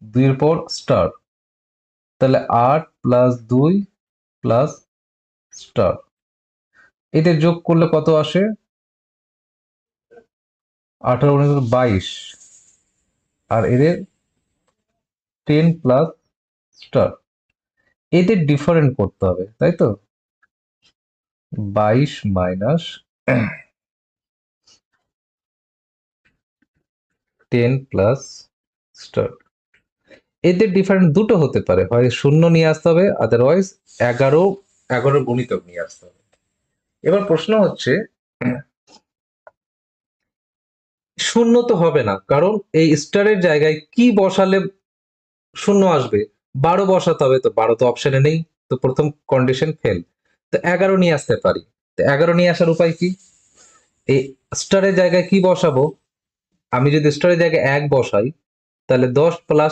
2 এর পর স্টার, তাহলে 8 + 2 + স্টার, এদের যোগ করলে কত আসে? 18 × 22, আর এদের 10 প্লাস স্টার, এদের ডিফারেন্ট করতে হবে, তাই তো? 22 মাইনাস 10 প্লাস স্টার, এদের ডিফারেন্ট দুটো হতে পারে, হয় শূন্য নিয়ে আসতে হবে, আদারওয়াইজ 11 গুণিতক নিয়ে আসতে হবে। এবার প্রশ্ন হচ্ছে, শূন্য তো হবে না, কারণ এই স্টারের জায়গায় কি বসালে শূন্য আসবে? 12 বসাতে হবে, তো 12 তো অপশনে নেই, তো প্রথম কন্ডিশন ফেল। তো 11 নিয়ে আসতে পারি। তো 11 নিয়ে আসার উপায় কি? এই স্টারের জায়গায় কি বসাবো? আমি যদি স্টারের জায়গায় 1 বসাই, তাহলে 10 প্লাস